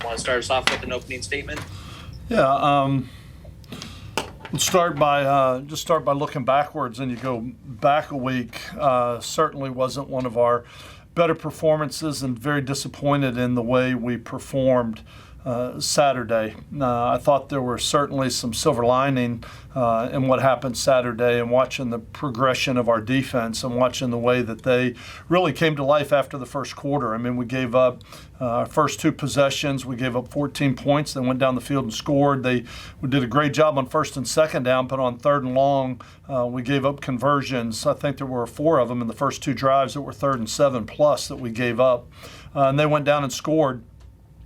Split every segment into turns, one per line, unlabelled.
Want to start us off with an opening statement?
Yeah, let's start by looking backwards, and you go back a week. Certainly wasn't one of our better performances, and very disappointed in the way we performed Saturday. I thought there were certainly some silver lining in what happened Saturday, and watching the progression of our defense and watching the way that they really came to life after the first quarter. I mean, we gave up our first two possessions. We gave up 14 points, then went down the field and scored. We did a great job on first and second down, but on third and long, we gave up conversions. I think there were 4 of them in the first 2 drives that were 3rd and 7 plus that we gave up. And they went down and scored.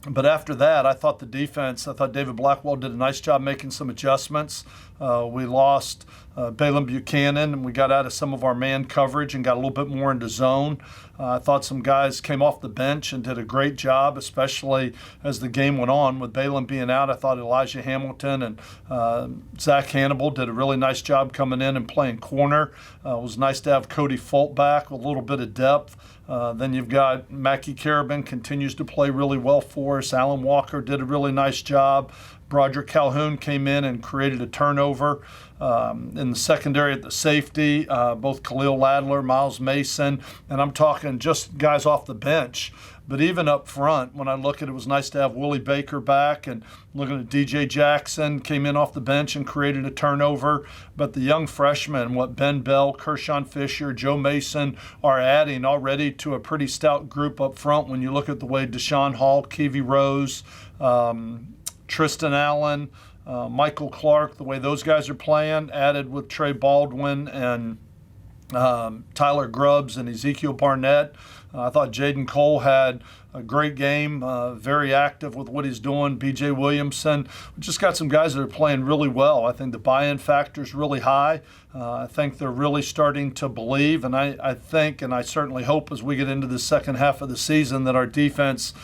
But after that, I thought David Blackwell did a nice job making some adjustments. We lost Balaam Buchanan, and we got out of some of our man coverage and got a little bit more into zone. I thought some guys came off the bench and did a great job, especially as the game went on. With Balaam being out, I thought Elijah Hamilton and Zach Hannibal did a really nice job coming in and playing corner. It was nice to have Cody Fultz back with a little bit of depth. Then you've got Mackie Carabin continues to play really well for us. Alan Walker did a really nice job. Broderick Calhoun came in and created a turnover in the secondary at the safety. Both Khalil Ladler, Miles Mason, and I'm talking just guys off the bench. But even up front, when I look at it, it was nice to have Willie Baker back, and looking at DJ Jackson came in off the bench and created a turnover. But the young freshmen, what Ben Bell, Kershawn Fisher, Joe Mason are adding already to a pretty stout group up front. When you look at the way Deshaun Hall, Kevy Rose, Tristan Allen, Michael Clark, the way those guys are playing, added with Trey Baldwin and Tyler Grubbs and Ezekiel Barnett. I thought Jaden Cole had a great game, very active with what he's doing. B.J. Williamson. We just got some guys that are playing really well. I think the buy-in factor is really high. I think they're really starting to believe, and I think, and I certainly hope as we get into the second half of the season, that our defense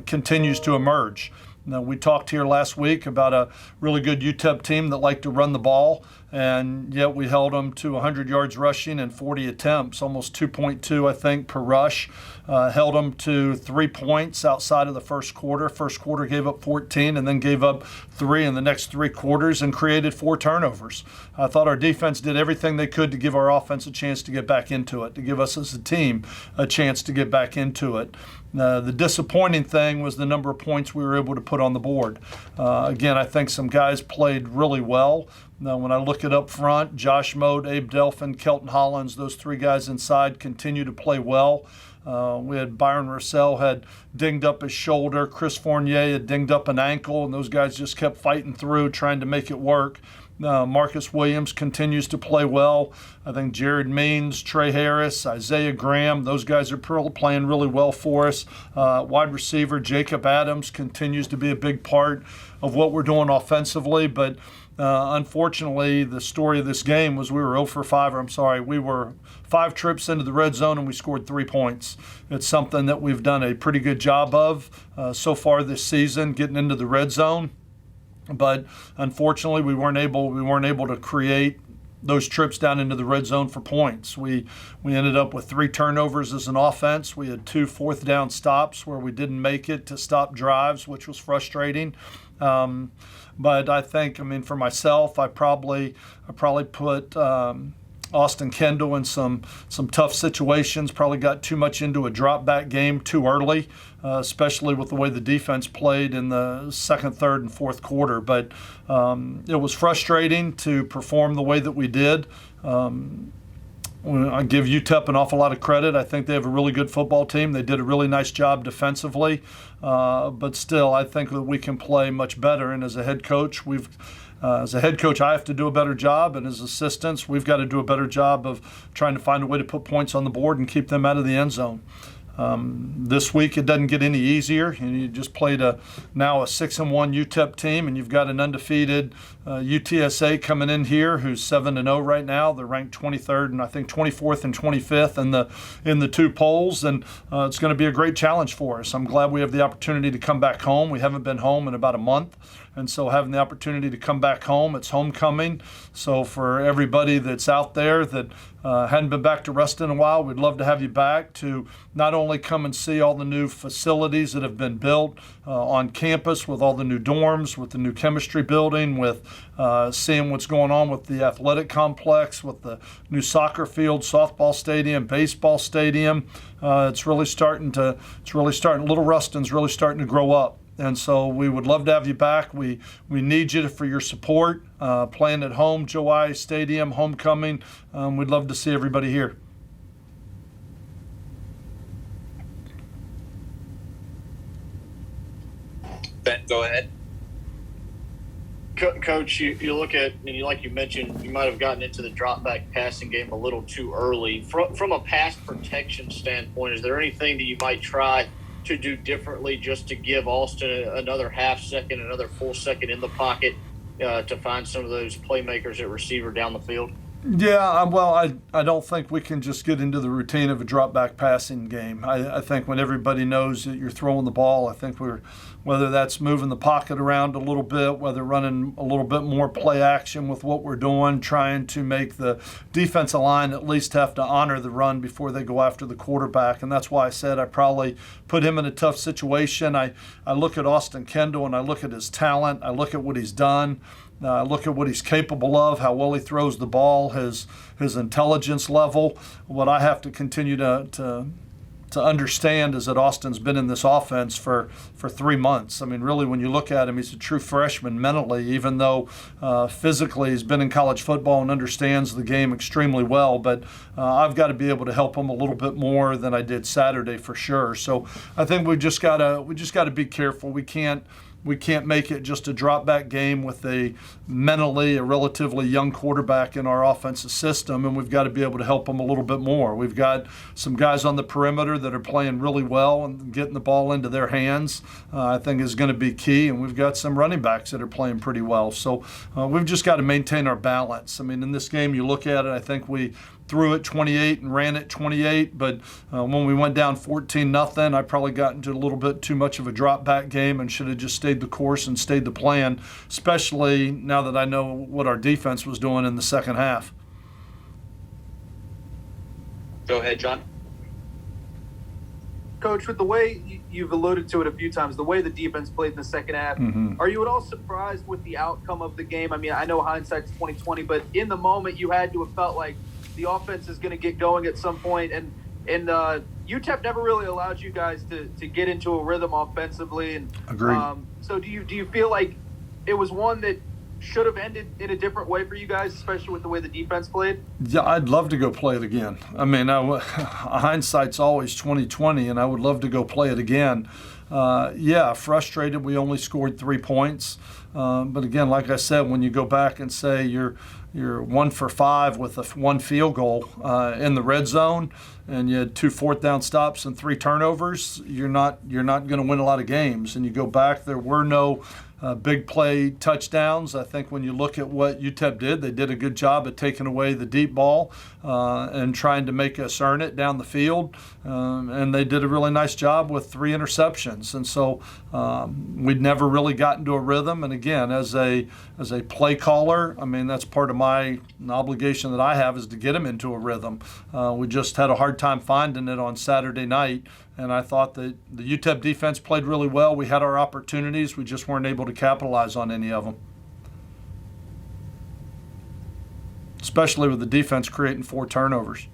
continues to emerge. Now, we talked here last week about a really good UTEP team that liked to run the ball, and yet we held them to 100 yards rushing and 40 attempts, almost 2.2, I think, per rush. Held them to 3 points outside of the first quarter. First quarter gave up 14 and then gave up 3 in the next 3 quarters and created 4 turnovers. I thought our defense did everything they could to give our offense a chance to get back into it, to give us as a team a chance to get back into it. The disappointing thing was the number of points we were able to put on the board. Again, I think some guys played really well. Now, when I look at up front, Josh Mote, Abe Delphin, Kelton Hollins, those 3 guys inside continue to play well. We had Byron Russell had dinged up his shoulder. Chris Fournier had dinged up an ankle, and those guys just kept fighting through, trying to make it work. Marcus Williams continues to play well. I think Jared Means, Trey Harris, Isaiah Graham, those guys are playing really well for us. Wide receiver Jacob Adams continues to be a big part of what we're doing offensively, but unfortunately, the story of this game was we were 5 trips into the red zone and we scored 3 points. It's something that we've done a pretty good job of so far this season, getting into the red zone. But unfortunately, we weren't able to create those trips down into the red zone for points. We ended up with 3 turnovers as an offense. We had 2 fourth down stops where we didn't make it to stop drives, which was frustrating. But I think, for myself, I probably put Austin Kendall in some tough situations, probably got too much into a drop back game too early, especially with the way the defense played in the second, third, and fourth quarter. But it was frustrating to perform the way that we did. I give UTEP an awful lot of credit. I think they have a really good football team. They did a really nice job defensively, but still, I think that we can play much better. And as a head coach, I have to do a better job, and as assistants, we've got to do a better job of trying to find a way to put points on the board and keep them out of the end zone. This week it doesn't get any easier. You just played now a 6-1 UTEP team, and you've got an undefeated UTSA coming in here who's 7-0 right now. They're ranked 23rd and I think 24th and 25th in the 2 polls, and it's going to be a great challenge for us. I'm glad we have the opportunity to come back home. We haven't been home in about a month. And so having the opportunity to come back home, it's homecoming. So for everybody that's out there that hadn't been back to Reston in a while, we'd love to have you back to not only come and see all the new facilities that have been built on campus with all the new dorms, with the new chemistry building, with seeing what's going on with the athletic complex, with the new soccer field, softball stadium, baseball stadium. It's really starting. Little Ruston's really starting to grow up. And so we would love to have you back. We need you for your support. Playing at home, Joe I Stadium, homecoming. We'd love to see everybody here.
Ben, go ahead.
Coach, you look at, and like you mentioned, you might have gotten into the drop back passing game a little too early. From a pass protection standpoint, is there anything that you might try to do differently just to give Austin another half second, another full second in the pocket to find some of those playmakers at receiver down the field?
Yeah, well, I don't think we can just get into the routine of a drop back passing game. I think when everybody knows that you're throwing the ball, I think whether that's moving the pocket around a little bit, whether running a little bit more play action with what we're doing, trying to make the defensive line at least have to honor the run before they go after the quarterback. And that's why I said I probably put him in a tough situation. I look at Austin Kendall and I look at his talent. I look at what he's done. Look at what he's capable of, how well he throws the ball, his intelligence level. What I have to continue to understand is that Austin's been in this offense for 3 months. I mean, really, when you look at him, he's a true freshman mentally, even though physically he's been in college football and understands the game extremely well. But I've got to be able to help him a little bit more than I did Saturday for sure. So I think we just gotta be careful. We can't make it just a drop back game with a relatively young quarterback in our offensive system, and we've got to be able to help them a little bit more. We've got some guys on the perimeter that are playing really well and getting the ball into their hands, I think is going to be key, and we've got some running backs that are playing pretty well. So we've just got to maintain our balance. I mean, in this game, you look at it, I think we threw it 28 and ran it 28, but when we went down 14-0, I probably got into a little bit too much of a drop back game and should have just stayed the course and stayed the plan, especially now that I know what our defense was doing in the second half.
Go ahead, John.
Coach, with the way you've alluded to it a few times, the way the defense played in the second half, are you at all surprised with the outcome of the game? I mean, I know hindsight's 20/20, but in the moment you had to have felt like the offense is going to get going at some point, and UTEP never really allowed you guys to get into a rhythm offensively. And
Agreed.
So do you feel like it was one that should have ended in a different way for you guys, especially with the way the defense played?
Yeah, I'd love to go play it again. I mean, hindsight's always 20/20, and I would love to go play it again. Yeah, frustrated we only scored 3 points. But again, like I said, when you go back and say you're 1 for 5 with one field goal in the red zone, and you had 2 fourth down stops and 3 turnovers, you're not going to win a lot of games. And you go back, there were no big play touchdowns. I think when you look at what UTEP did, they did a good job at taking away the deep ball and trying to make us earn it down the field. And they did a really nice job with 3 interceptions. And so we'd never really gotten to a rhythm. And again, as a play caller, I mean, that's part of my obligation that I have is to get them into a rhythm. We just had a hard time finding it on Saturday night. And I thought that the UTEP defense played really well. We had our opportunities. We just weren't able to capitalize on any of them. Especially with the defense creating 4 turnovers.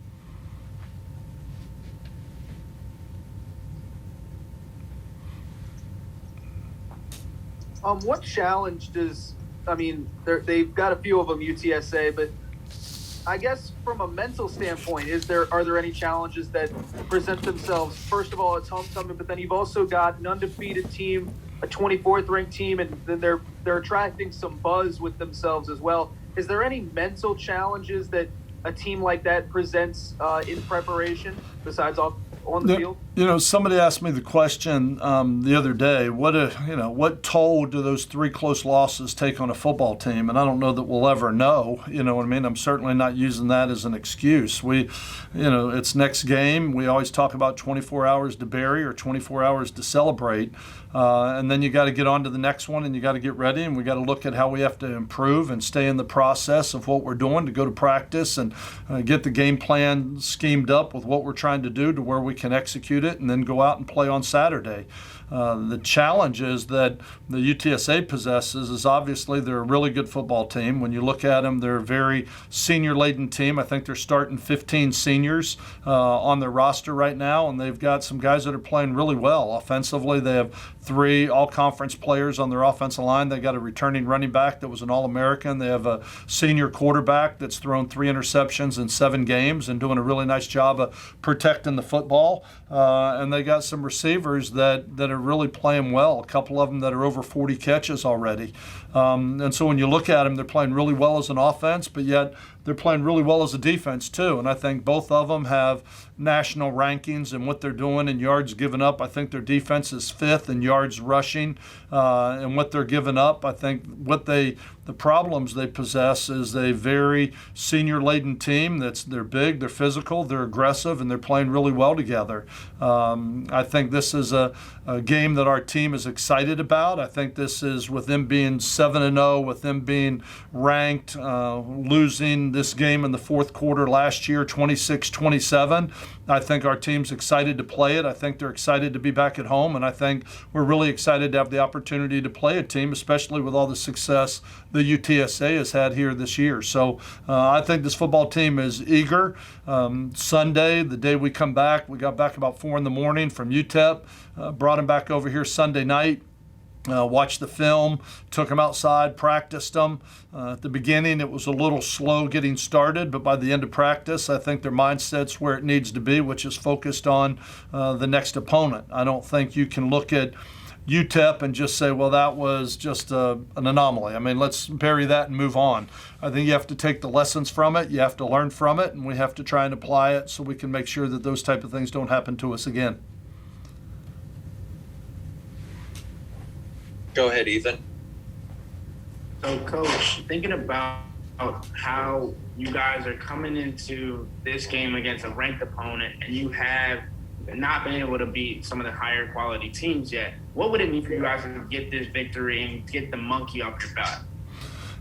What challenge they've got a few of them UTSA, but I guess from a mental standpoint, are there any challenges that present themselves? First of all, it's homecoming, but then you've also got an undefeated team, a 24th ranked team, and then they're attracting some buzz with themselves as well. Is there any mental challenges that a team like that presents in preparation besides on the field?
Somebody asked me the question the other day. What toll do those 3 close losses take on a football team? And I don't know that we'll ever know. You know what I mean? I'm certainly not using that as an excuse. It's next game. We always talk about 24 hours to bury or 24 hours to celebrate. And then you got to get on to the next one, and you got to get ready, and we got to look at how we have to improve and stay in the process of what we're doing to go to practice and get the game plan schemed up with what we're trying to do to where we can execute it and then go out and play on Saturday. The challenges that the UTSA possesses is obviously they're a really good football team. When you look at them, they're a very senior-laden team. I think they're starting 15 seniors on their roster right now, and they've got some guys that are playing really well. Offensively, they have 3 all-conference players on their offensive line. They got a returning running back that was an All-American. They have a senior quarterback that's thrown 3 interceptions in 7 games and doing a really nice job of protecting the football. And they got some receivers that are really playing well, a couple of them that are over 40 catches already. And so when you look at them, they're playing really well as an offense, but yet they're playing really well as a defense too. And I think both of them have national rankings and what they're doing in yards given up. I think their defense is 5th in yards rushing and what they're giving up. I think the problems they possess is a very senior-laden team. They're big, they're physical, they're aggressive, and they're playing really well together. I think this is a game that our team is excited about. I think this is with them being 7-0, with them being ranked, losing this game in the 4th quarter last year, 26-27. I think our team's excited to play it. I think they're excited to be back at home, and I think we're really excited to have the opportunity to play a team, especially with all the success the UTSA has had here this year. So I think this football team is eager. Sunday, the day we come back, we got back about 4 in the morning from UTEP, brought them back over here Sunday night. Watched the film, took them outside, practiced them. At the beginning, it was a little slow getting started, but by the end of practice, I think their mindset's where it needs to be, which is focused on the next opponent. I don't think you can look at UTEP and just say, well, that was just an anomaly. I mean, let's bury that and move on. I think you have to take the lessons from it, you have to learn from it, and we have to try and apply it so we can make sure that those type of things don't happen to us again.
Go ahead, Ethan.
So, Coach, thinking about how you guys are coming into this game against a ranked opponent and you have not been able to beat some of the higher quality teams yet, what would it mean for you guys to get this victory and get the monkey off your back?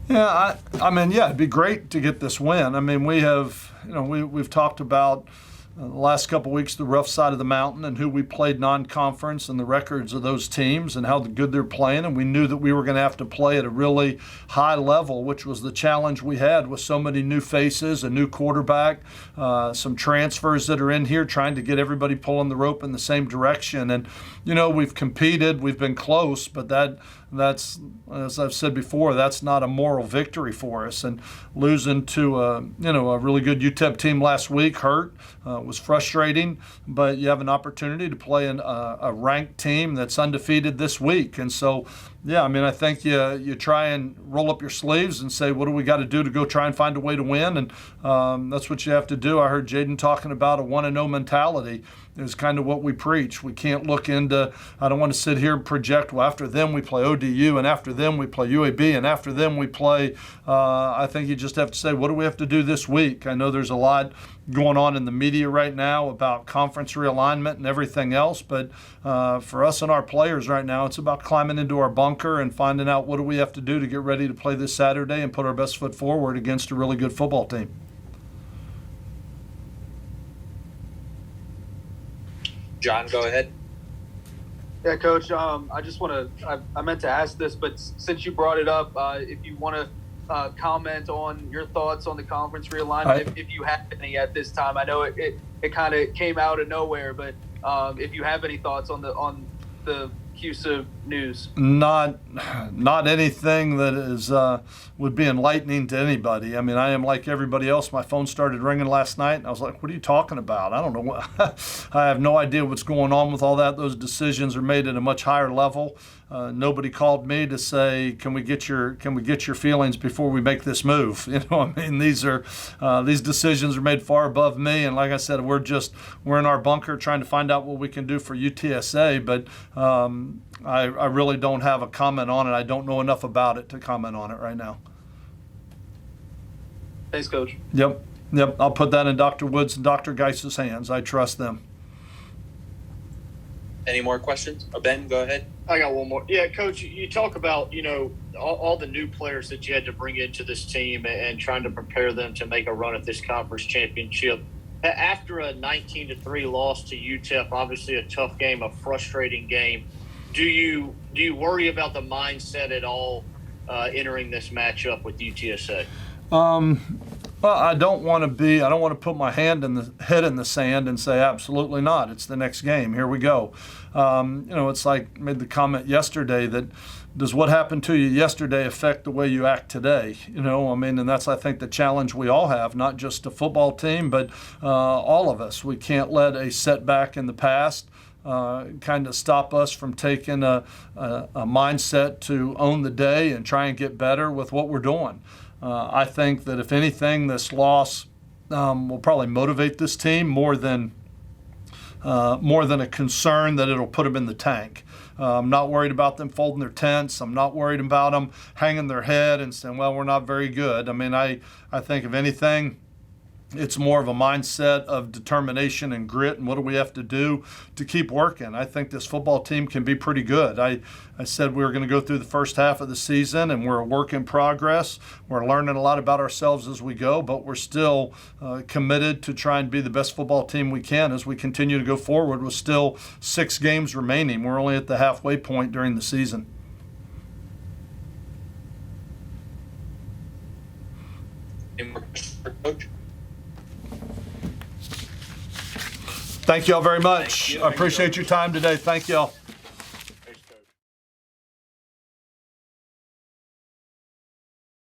Yeah, I mean, it'd be great to get this win. I mean, we've talked about the last couple of weeks, the rough side of the mountain and who we played non-conference and the records of those teams and how good they're playing. And we knew that we were going to have to play at a really high level, which was the challenge we had with so many new faces, a new quarterback, some transfers that are in here trying to get everybody pulling the rope in the same direction. And, we've competed, we've been close, but that's, as I've said before, that's not a moral victory for us. And losing to a really good UTEP team last week was frustrating, but you have an opportunity to play a ranked team that's undefeated this week. And so, I think you try and roll up your sleeves and say, what do we got to do to go try and find a way to win? And that's what you have to do. I heard Jaden talking about a 1-0 mentality is kind of what we preach. We can't look into, I don't want to sit here and project, well, after them we play ODU, and after them we play UAB, and after them we play, I think you just have to say, what do we have to do this week? I know there's a lot going on in the media right now about conference realignment and everything else, but for us and our players right now, it's about climbing into our bunker and finding out what do we have to do to get ready to play this Saturday and put our best foot forward against a really good football team.
John, go ahead.
Yeah, Coach, I just want to – I meant to ask this, but since you brought it up, if you want to comment on your thoughts on the conference realignment, if you have any at this time. I know it kind of came out of nowhere, but if you have any thoughts on the CUSA news?
Not anything that is would be enlightening to anybody. I mean, I am like everybody else. My phone started ringing last night, and I was like, "What are you talking about? I don't know. I have no idea what's going on with all that. Those decisions are made at a much higher level. Nobody called me to say, "Can we get your feelings before we make this move?" You know, I mean, these decisions are made far above me. And like I said, we're in our bunker trying to find out what we can do for UTSA. But I really don't have a comment on it. I don't know enough about it to comment on it right now.
Thanks, Coach.
Yep. I'll put that in Dr. Woods and Dr. Geis's hands. I trust them.
Any more questions? Ben, go ahead.
I got one more. Yeah, Coach, you talk about, all the new players that you had to bring into this team and trying to prepare them to make a run at this conference championship. After a 19-3 loss to UTEP, obviously a tough game, a frustrating game, do you worry about the mindset at all entering this matchup with UTSA?
Well, I don't want to put my head in the sand and say absolutely not. It's the next game. Here we go. It's like I made the comment yesterday that does what happened to you yesterday affect the way you act today? And that's, I think, the challenge we all have, not just the football team, but all of us. We can't let a setback in the past kind of stop us from taking a mindset to own the day and try and get better with what we're doing. I think that if anything, this loss will probably motivate this team more than a concern that it'll put them in the tank. I'm not worried about them folding their tents. I'm not worried about them hanging their head and saying, well, we're not very good. I mean, I think if anything, it's more of a mindset of determination and grit and what do we have to do to keep working. I think this football team can be pretty good. I said we were going to go through the first half of the season and we're a work in progress. We're learning a lot about ourselves as we go, but we're still committed to try and be the best football team we can as we continue to go forward with still 6 games remaining. We're only at the halfway point during the season.
Any more questions for Coach?
Thank you all very much. I appreciate your time today. Thank you all.